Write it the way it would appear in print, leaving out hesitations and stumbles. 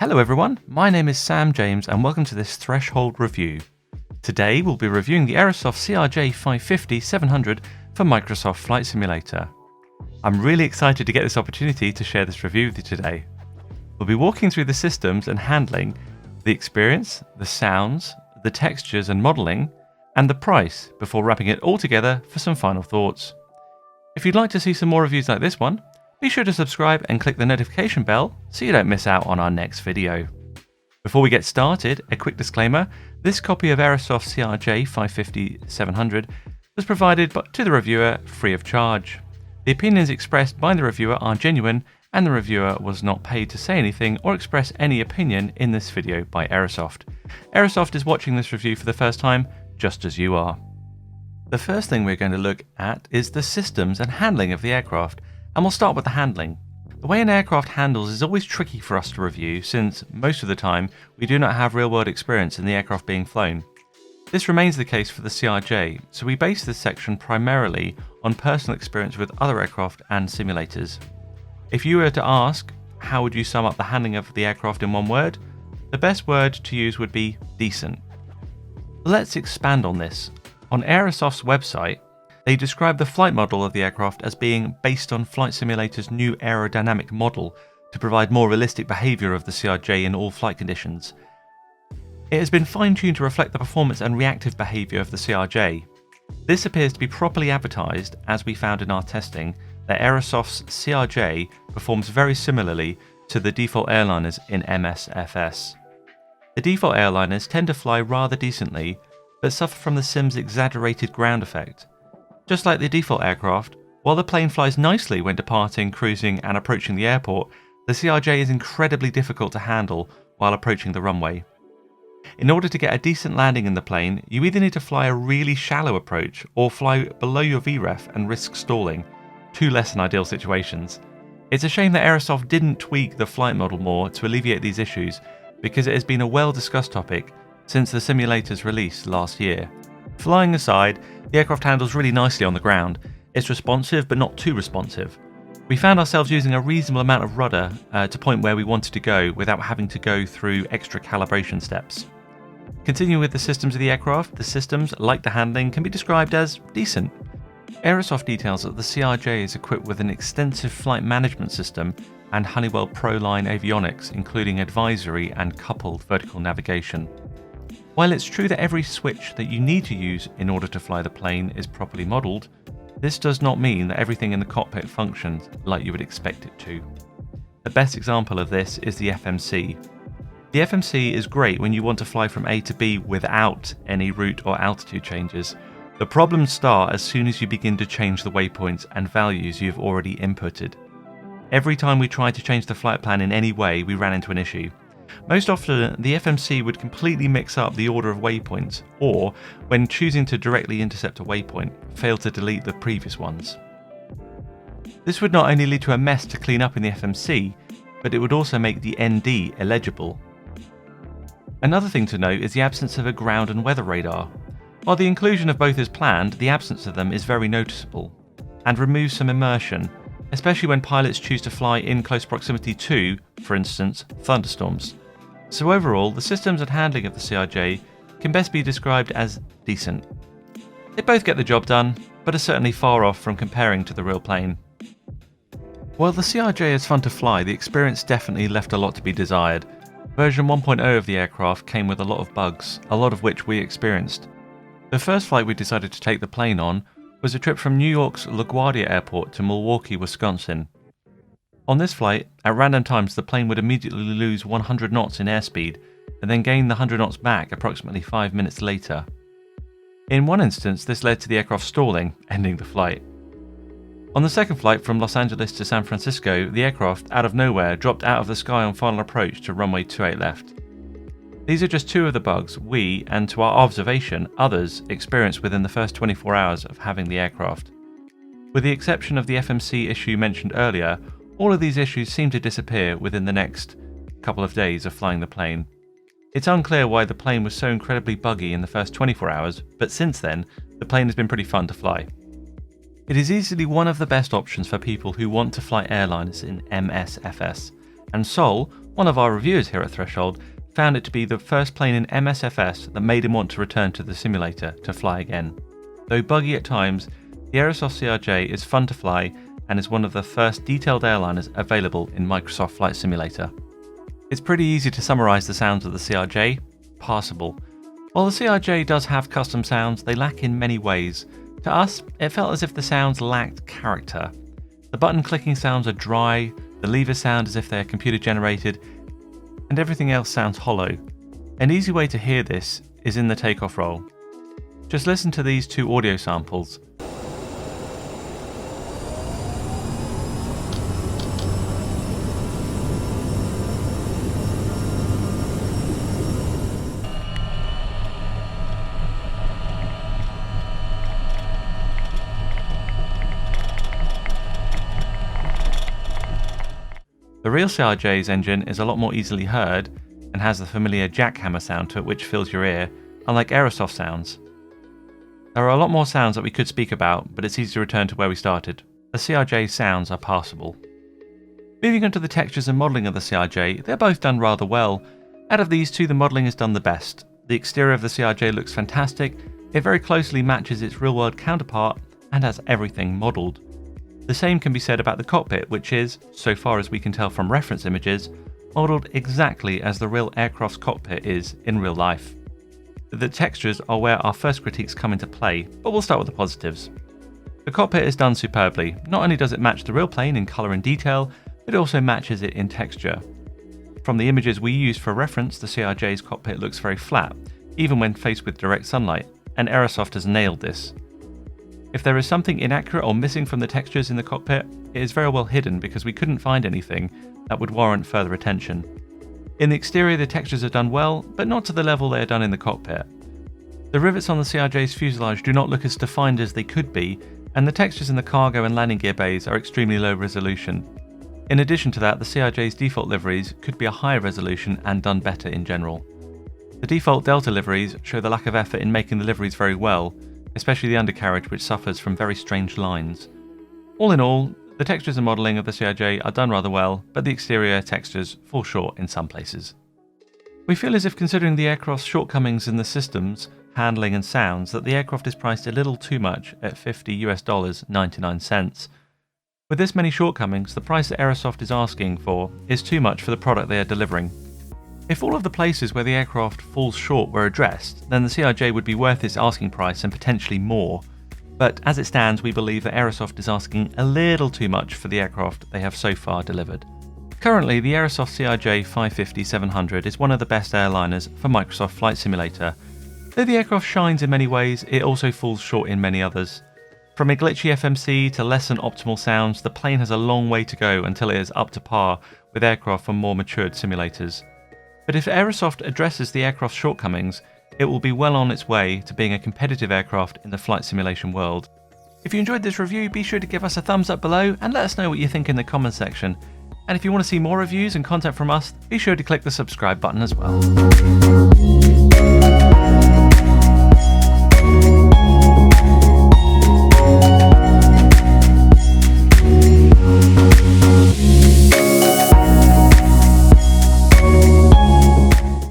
Hello everyone, my name is Sam James and welcome to this Threshold review. Today we'll be reviewing the Aerosoft CRJ 550-700 for Microsoft Flight Simulator. I'm really excited to get this opportunity to share this review with you today. We'll be walking through the systems and handling, the experience, the sounds, the textures and modelling, and the price before wrapping it all together for some final thoughts. If you'd like to see some more reviews like this one, be sure to subscribe and click the notification bell so you don't miss out on our next video. Before we get started, a quick disclaimer: this copy of Aerosoft CRJ 550-700 was provided to the reviewer free of charge. The opinions expressed by the reviewer are genuine and the reviewer was not paid to say anything or express any opinion in this video by Aerosoft. Aerosoft is watching this review for the first time, just as you are. The first thing we're going to look at is the systems and handling of the aircraft. And we'll start with the handling. The way an aircraft handles is always tricky for us to review since, most of the time, we do not have real-world experience in the aircraft being flown. This remains the case for the CRJ, so we base this section primarily on personal experience with other aircraft and simulators. If you were to ask, how would you sum up the handling of the aircraft in one word? The best word to use would be decent. Let's expand on this. On Aerosoft's website, they describe the flight model of the aircraft as being based on Flight Simulator's new aerodynamic model to provide more realistic behaviour of the CRJ in all flight conditions. It has been fine-tuned to reflect the performance and reactive behaviour of the CRJ. This appears to be properly advertised, as we found in our testing, that Aerosoft's CRJ performs very similarly to the default airliners in MSFS. The default airliners tend to fly rather decently, but suffer from the sim's exaggerated ground effect. Just like the default aircraft, while the plane flies nicely when departing, cruising and approaching the airport, the CRJ is incredibly difficult to handle while approaching the runway. In order to get a decent landing in the plane, you either need to fly a really shallow approach or fly below your VREF and risk stalling, two less than ideal situations. It's a shame that Aerosoft didn't tweak the flight model more to alleviate these issues, because it has been a well-discussed topic since the simulator's release last year. Flying aside, the aircraft handles really nicely on the ground. It's responsive but not too responsive. We found ourselves using a reasonable amount of rudder to point where we wanted to go without having to go through extra calibration steps. Continuing with the systems of the aircraft, the systems, like the handling, can be described as decent. Aerosoft details that the CRJ is equipped with an extensive flight management system and Honeywell ProLine avionics, including advisory and coupled vertical navigation. While it's true that every switch that you need to use in order to fly the plane is properly modelled, this does not mean that everything in the cockpit functions like you would expect it to. The best example of this is the FMC. The FMC is great when you want to fly from A to B without any route or altitude changes. The problems start as soon as you begin to change the waypoints and values you've already inputted. Every time we tried to change the flight plan in any way, we ran into an issue. Most often, the FMC would completely mix up the order of waypoints, or, when choosing to directly intercept a waypoint, fail to delete the previous ones. This would not only lead to a mess to clean up in the FMC, but it would also make the ND illegible. Another thing to note is the absence of a ground and weather radar. While the inclusion of both is planned, the absence of them is very noticeable, and removes some immersion, especially when pilots choose to fly in close proximity to, for instance, thunderstorms. So overall, the systems and handling of the CRJ can best be described as decent. They both get the job done, but are certainly far off from comparing to the real plane. While the CRJ is fun to fly, the experience definitely left a lot to be desired. Version 1.0 of the aircraft came with a lot of bugs, a lot of which we experienced. The first flight we decided to take the plane on was a trip from New York's LaGuardia Airport to Milwaukee, Wisconsin. On this flight, at random times the plane would immediately lose 100 knots in airspeed and then gain the 100 knots back approximately 5 minutes later. In one instance, this led to the aircraft stalling, ending the flight. On the second flight from Los Angeles to San Francisco, the aircraft, out of nowhere, dropped out of the sky on final approach to runway 28 left. These are just two of the bugs we, and to our observation, others, experienced within the first 24 hours of having the aircraft. With the exception of the FMC issue mentioned earlier, all of these issues seem to disappear within the next couple of days of flying the plane. It's unclear why the plane was so incredibly buggy in the first 24 hours, but since then, the plane has been pretty fun to fly. It is easily one of the best options for people who want to fly airliners in MSFS, And Sol, one of our reviewers here at Threshold, found it to be the first plane in MSFS that made him want to return to the simulator to fly again. Though buggy at times, the Aerosoft CRJ is fun to fly and is one of the first detailed airliners available in Microsoft Flight Simulator. It's pretty easy to summarise the sounds of the CRJ: passable. While the CRJ does have custom sounds, they lack in many ways. To us, it felt as if the sounds lacked character. The button clicking sounds are dry, the levers sound as if they are computer generated, and everything else sounds hollow. An easy way to hear this is in the takeoff roll. Just listen to these two audio samples. The real CRJ's engine is a lot more easily heard and has the familiar jackhammer sound to it which fills your ear, unlike Aerosoft sounds. There are a lot more sounds that we could speak about, but it's easy to return to where we started. The CRJ's sounds are passable. Moving on to the textures and modelling of the CRJ, they're both done rather well. Out of these two, the modelling is done the best. The exterior of the CRJ looks fantastic, it very closely matches its real-world counterpart and has everything modelled. The same can be said about the cockpit, which is, so far as we can tell from reference images, modelled exactly as the real aircraft's cockpit is in real life. The textures are where our first critiques come into play, but we'll start with the positives. The cockpit is done superbly. Not only does it match the real plane in colour and detail, but it also matches it in texture. From the images we used for reference, the CRJ's cockpit looks very flat, even when faced with direct sunlight, and Aerosoft has nailed this. If there is something inaccurate or missing from the textures in the cockpit, it is very well hidden because we couldn't find anything that would warrant further attention. In the exterior, the textures are done well, but not to the level they are done in the cockpit. The rivets on the CRJ's fuselage do not look as defined as they could be, and the textures in the cargo and landing gear bays are extremely low resolution. In addition to that, the CRJ's default liveries could be a higher resolution and done better in general. The default Delta liveries show the lack of effort in making the liveries very well, especially the undercarriage, which suffers from very strange lines. All in all, the textures and modelling of the CRJ are done rather well, but the exterior textures fall short in some places. We feel as if, considering the aircraft's shortcomings in the systems, handling and sounds, that the aircraft is priced a little too much at $50.99. With this many shortcomings, the price that Aerosoft is asking for is too much for the product they are delivering. If all of the places where the aircraft falls short were addressed, then the CRJ would be worth its asking price and potentially more. But as it stands, we believe that Aerosoft is asking a little too much for the aircraft they have so far delivered. Currently, the Aerosoft CRJ 550-700 is one of the best airliners for Microsoft Flight Simulator. Though the aircraft shines in many ways, it also falls short in many others. From a glitchy FMC to less than optimal sounds, the plane has a long way to go until it is up to par with aircraft from more matured simulators. But if Aerosoft addresses the aircraft's shortcomings, it will be well on its way to being a competitive aircraft in the flight simulation world. If you enjoyed this review, be sure to give us a thumbs up below and let us know what you think in the comments section. And if you want to see more reviews and content from us, be sure to click the subscribe button as well.